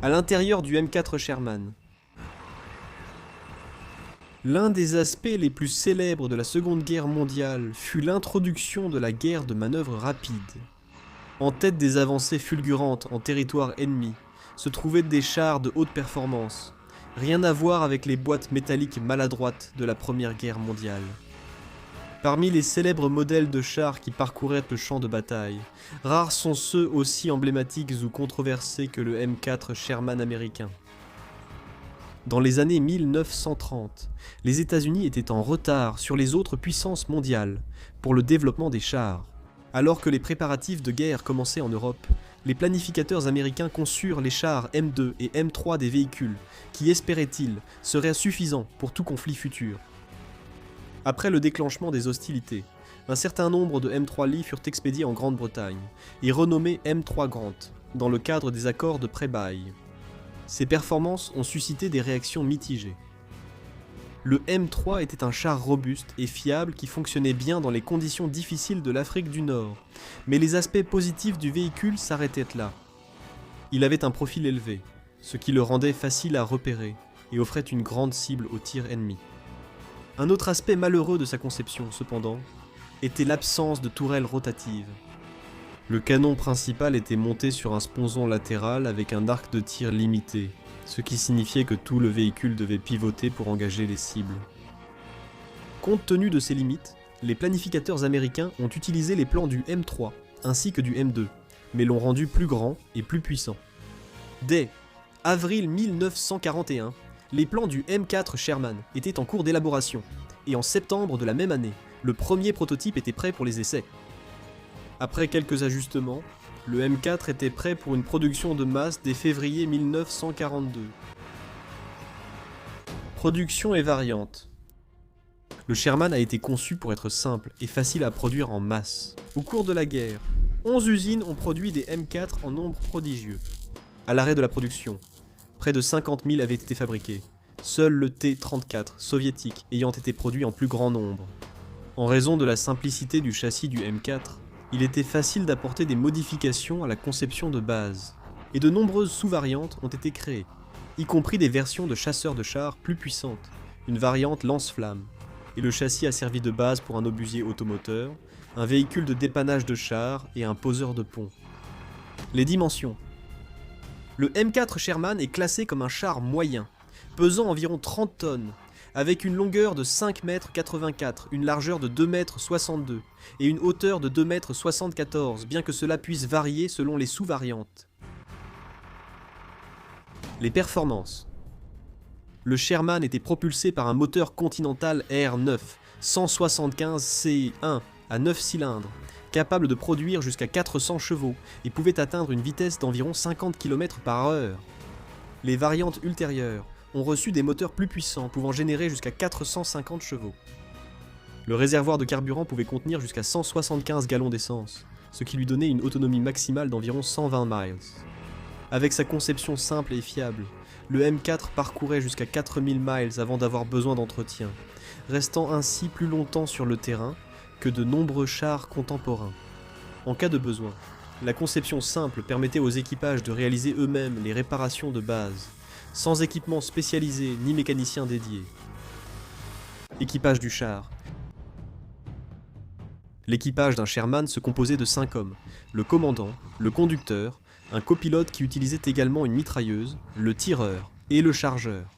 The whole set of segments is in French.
à l'intérieur du M4 Sherman. L'un des aspects les plus célèbres de la Seconde Guerre mondiale fut l'introduction de la guerre de manœuvre rapide. En tête des avancées fulgurantes en territoire ennemi se trouvaient des chars de haute performance, rien à voir avec les boîtes métalliques maladroites de la Première Guerre mondiale. Parmi les célèbres modèles de chars qui parcouraient le champ de bataille, rares sont ceux aussi emblématiques ou controversés que le M4 Sherman américain. Dans les années 1930, les États-Unis étaient en retard sur les autres puissances mondiales pour le développement des chars. Alors que les préparatifs de guerre commençaient en Europe, les planificateurs américains conçurent les chars M2 et M3 des véhicules qui, espéraient-ils, seraient suffisants pour tout conflit futur. Après le déclenchement des hostilités, un certain nombre de M3 Lee furent expédiés en Grande-Bretagne et renommés M3 Grant dans le cadre des accords de pré-bail. Ces performances ont suscité des réactions mitigées. Le M3 était un char robuste et fiable qui fonctionnait bien dans les conditions difficiles de l'Afrique du Nord, mais les aspects positifs du véhicule s'arrêtaient là. Il avait un profil élevé, ce qui le rendait facile à repérer et offrait une grande cible au tir ennemi. Un autre aspect malheureux de sa conception, cependant, était l'absence de tourelle rotative. Le canon principal était monté sur un sponson latéral avec un arc de tir limité, ce qui signifiait que tout le véhicule devait pivoter pour engager les cibles. Compte tenu de ces limites, les planificateurs américains ont utilisé les plans du M3 ainsi que du M2, mais l'ont rendu plus grand et plus puissant. Dès avril 1941, les plans du M4 Sherman étaient en cours d'élaboration, et en septembre de la même année, le premier prototype était prêt pour les essais. Après quelques ajustements, le M4 était prêt pour une production de masse dès février 1942. Production et variantes. Le Sherman a été conçu pour être simple et facile à produire en masse. Au cours de la guerre, 11 usines ont produit des M4 en nombre prodigieux. À l'arrêt de la production, près de 50 000 avaient été fabriqués, seul le T-34 soviétique ayant été produit en plus grand nombre. En raison de la simplicité du châssis du M4, il était facile d'apporter des modifications à la conception de base, et de nombreuses sous-variantes ont été créées, y compris des versions de chasseurs de chars plus puissantes, une variante lance-flamme, et le châssis a servi de base pour un obusier automoteur, un véhicule de dépannage de chars et un poseur de pont. Les dimensions. Le M4 Sherman est classé comme un char moyen, pesant environ 30 tonnes, avec une longueur de 5,84 m, une largeur de 2,62 m et une hauteur de 2,74 m, bien que cela puisse varier selon les sous-variantes. Les performances. Le Sherman était propulsé par un moteur Continental R9 175 C1 à 9 cylindres, capable de produire jusqu'à 400 chevaux et pouvait atteindre une vitesse d'environ 50 km/h. Les variantes ultérieures ont reçu des moteurs plus puissants pouvant générer jusqu'à 450 chevaux. Le réservoir de carburant pouvait contenir jusqu'à 175 gallons d'essence, ce qui lui donnait une autonomie maximale d'environ 120 miles. Avec sa conception simple et fiable, le M4 parcourait jusqu'à 4000 miles avant d'avoir besoin d'entretien, restant ainsi plus longtemps sur le terrain que de nombreux chars contemporains. En cas de besoin, la conception simple permettait aux équipages de réaliser eux-mêmes les réparations de base, sans équipement spécialisé ni mécanicien dédié. Équipage du char. L'équipage d'un Sherman se composait de 5 hommes, le commandant, le conducteur, un copilote qui utilisait également une mitrailleuse, le tireur et le chargeur.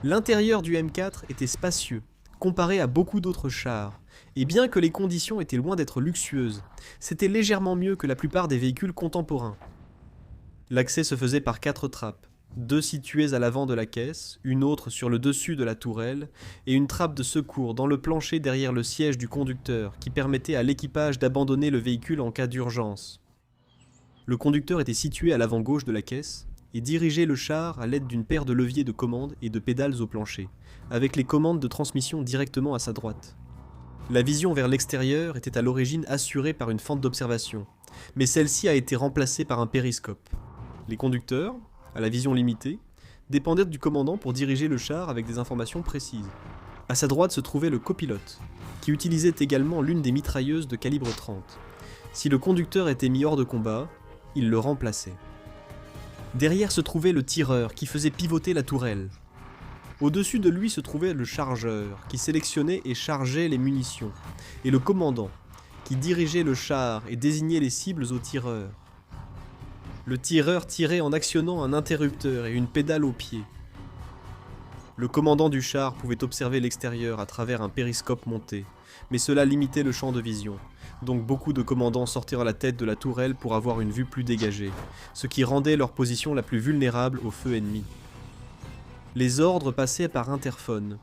L'intérieur du M4 était spacieux, comparé à beaucoup d'autres chars, et bien que les conditions étaient loin d'être luxueuses, c'était légèrement mieux que la plupart des véhicules contemporains. L'accès se faisait par 4 trappes, 2 situées à l'avant de la caisse, une autre sur le dessus de la tourelle, et une trappe de secours dans le plancher derrière le siège du conducteur qui permettait à l'équipage d'abandonner le véhicule en cas d'urgence. Le conducteur était situé à l'avant gauche de la caisse et dirigeait le char à l'aide d'une paire de leviers de commande et de pédales au plancher, avec les commandes de transmission directement à sa droite. La vision vers l'extérieur était à l'origine assurée par une fente d'observation, mais celle-ci a été remplacée par un périscope. Les conducteurs, à la vision limitée, dépendaient du commandant pour diriger le char avec des informations précises. À sa droite se trouvait le copilote, qui utilisait également l'une des mitrailleuses de calibre 30. Si le conducteur était mis hors de combat, il le remplaçait. Derrière se trouvait le tireur qui faisait pivoter la tourelle. Au-dessus de lui se trouvait le chargeur qui sélectionnait et chargeait les munitions, et le commandant qui dirigeait le char et désignait les cibles au tireur. Le tireur tirait en actionnant un interrupteur et une pédale au pied. Le commandant du char pouvait observer l'extérieur à travers un périscope monté, mais cela limitait le champ de vision, donc beaucoup de commandants sortirent à la tête de la tourelle pour avoir une vue plus dégagée, ce qui rendait leur position la plus vulnérable au feu ennemi. Les ordres passaient par interphone,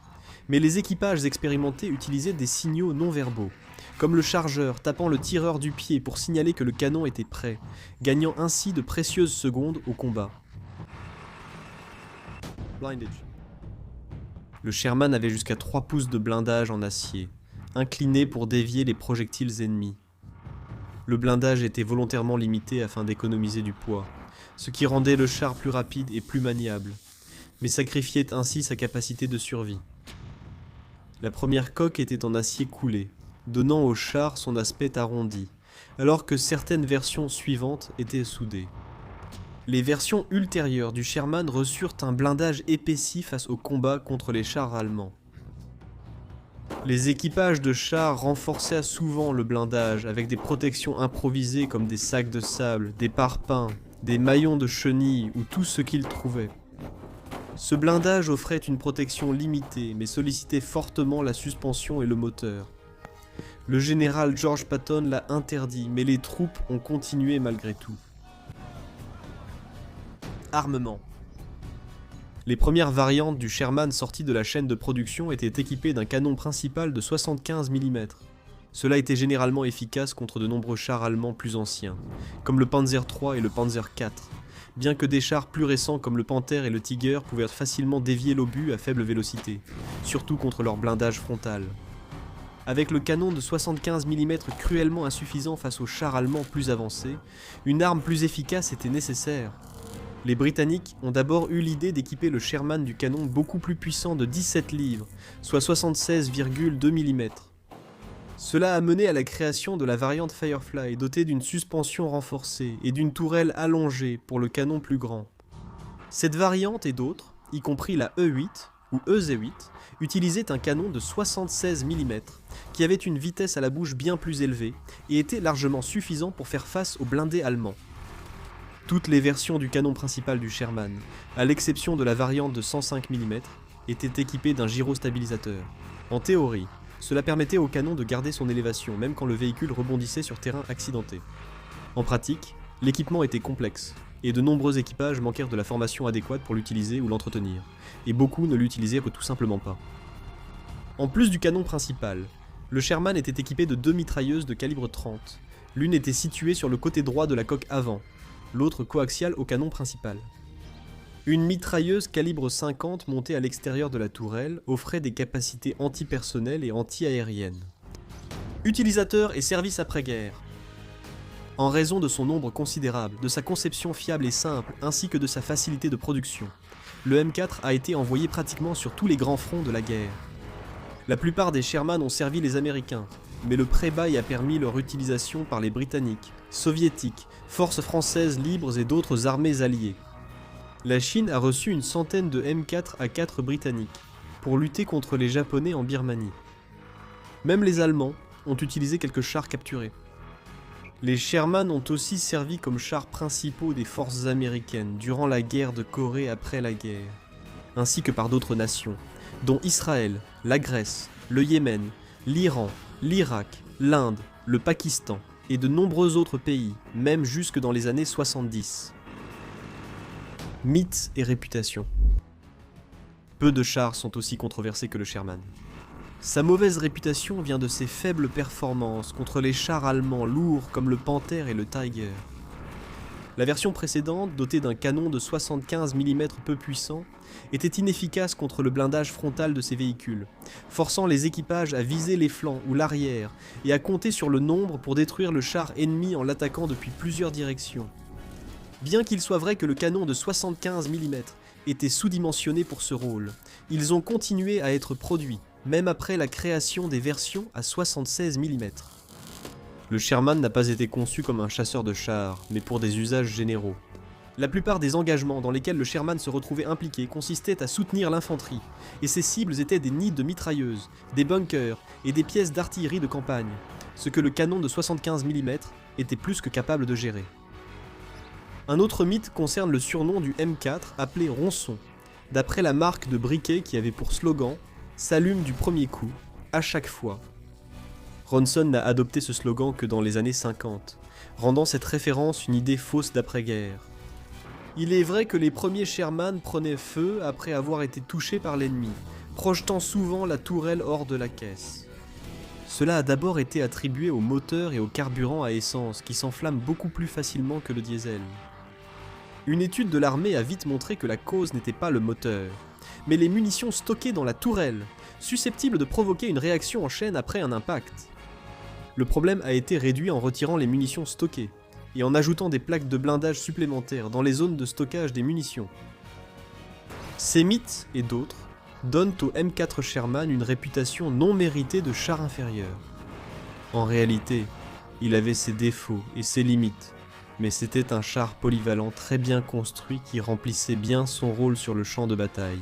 mais les équipages expérimentés utilisaient des signaux non verbaux, comme le chargeur tapant le tireur du pied pour signaler que le canon était prêt, gagnant ainsi de précieuses secondes au combat. Blindage. Le Sherman avait jusqu'à 3 pouces de blindage en acier, incliné pour dévier les projectiles ennemis. Le blindage était volontairement limité afin d'économiser du poids, ce qui rendait le char plus rapide et plus maniable, mais sacrifiait ainsi sa capacité de survie. La première coque était en acier coulé, donnant au char son aspect arrondi, alors que certaines versions suivantes étaient soudées. Les versions ultérieures du Sherman reçurent un blindage épaissi face au combat contre les chars allemands. Les équipages de chars renforçaient souvent le blindage avec des protections improvisées comme des sacs de sable, des parpaings, des maillons de chenilles ou tout ce qu'ils trouvaient. Ce blindage offrait une protection limitée mais sollicitait fortement la suspension et le moteur. Le général George Patton l'a interdit, mais les troupes ont continué malgré tout. Armement. Les premières variantes du Sherman sorties de la chaîne de production étaient équipées d'un canon principal de 75 mm. Cela était généralement efficace contre de nombreux chars allemands plus anciens, comme le Panzer III et le Panzer IV, bien que des chars plus récents comme le Panther et le Tiger pouvaient facilement dévier l'obus à faible vélocité, surtout contre leur blindage frontal. Avec le canon de 75 mm cruellement insuffisant face aux chars allemands plus avancés, une arme plus efficace était nécessaire. Les Britanniques ont d'abord eu l'idée d'équiper le Sherman du canon beaucoup plus puissant de 17 livres, soit 76,2 mm. Cela a mené à la création de la variante Firefly dotée d'une suspension renforcée et d'une tourelle allongée pour le canon plus grand. Cette variante et d'autres, y compris la E8 ou EZ8, utilisaient un canon de 76 mm qui avait une vitesse à la bouche bien plus élevée et était largement suffisant pour faire face aux blindés allemands. Toutes les versions du canon principal du Sherman, à l'exception de la variante de 105 mm, étaient équipées d'un gyrostabilisateur. En théorie, cela permettait au canon de garder son élévation même quand le véhicule rebondissait sur terrain accidenté. En pratique, l'équipement était complexe, et de nombreux équipages manquèrent de la formation adéquate pour l'utiliser ou l'entretenir, et beaucoup ne l'utilisaient tout simplement pas. En plus du canon principal, le Sherman était équipé de 2 mitrailleuses de calibre 30. L'une était située sur le côté droit de la coque avant, l'autre coaxiale au canon principal. Une mitrailleuse calibre 50 montée à l'extérieur de la tourelle offrait des capacités antipersonnelles et anti-aériennes. Utilisateur et service après-guerre. En raison de son nombre considérable, de sa conception fiable et simple, ainsi que de sa facilité de production, le M4 a été envoyé pratiquement sur tous les grands fronts de la guerre. La plupart des Sherman ont servi les Américains, mais le pré-bail a permis leur utilisation par les Britanniques, Soviétiques, forces françaises libres et d'autres armées alliées. La Chine a reçu une centaine de M4A4 britanniques pour lutter contre les Japonais en Birmanie. Même les Allemands ont utilisé quelques chars capturés. Les Sherman ont aussi servi comme chars principaux des forces américaines durant la guerre de Corée après la guerre, ainsi que par d'autres nations, dont Israël, la Grèce, le Yémen, l'Iran, l'Irak, l'Inde, le Pakistan et de nombreux autres pays, même jusque dans les années 70. Mythes et réputation. Peu de chars sont aussi controversés que le Sherman. Sa mauvaise réputation vient de ses faibles performances contre les chars allemands lourds comme le Panther et le Tiger. La version précédente, dotée d'un canon de 75 mm peu puissant, était inefficace contre le blindage frontal de ces véhicules, forçant les équipages à viser les flancs ou l'arrière et à compter sur le nombre pour détruire le char ennemi en l'attaquant depuis plusieurs directions. Bien qu'il soit vrai que le canon de 75 mm était sous-dimensionné pour ce rôle, ils ont continué à être produits, même après la création des versions à 76 mm. Le Sherman n'a pas été conçu comme un chasseur de chars, mais pour des usages généraux. La plupart des engagements dans lesquels le Sherman se retrouvait impliqué consistaient à soutenir l'infanterie, et ses cibles étaient des nids de mitrailleuses, des bunkers et des pièces d'artillerie de campagne, ce que le canon de 75 mm était plus que capable de gérer. Un autre mythe concerne le surnom du M4 appelé Ronçon, d'après la marque de briquet qui avait pour slogan « S'allume du premier coup, à chaque fois ». Ronson n'a adopté ce slogan que dans les années 50, rendant cette référence une idée fausse d'après-guerre. Il est vrai que les premiers Sherman prenaient feu après avoir été touchés par l'ennemi, projetant souvent la tourelle hors de la caisse. Cela a d'abord été attribué au moteur et au carburant à essence qui s'enflamment beaucoup plus facilement que le diesel. Une étude de l'armée a vite montré que la cause n'était pas le moteur, mais les munitions stockées dans la tourelle, susceptibles de provoquer une réaction en chaîne après un impact. Le problème a été réduit en retirant les munitions stockées, et en ajoutant des plaques de blindage supplémentaires dans les zones de stockage des munitions. Ces mythes et d'autres donnent au M4 Sherman une réputation non méritée de char inférieur. En réalité, il avait ses défauts et ses limites, mais c'était un char polyvalent très bien construit qui remplissait bien son rôle sur le champ de bataille.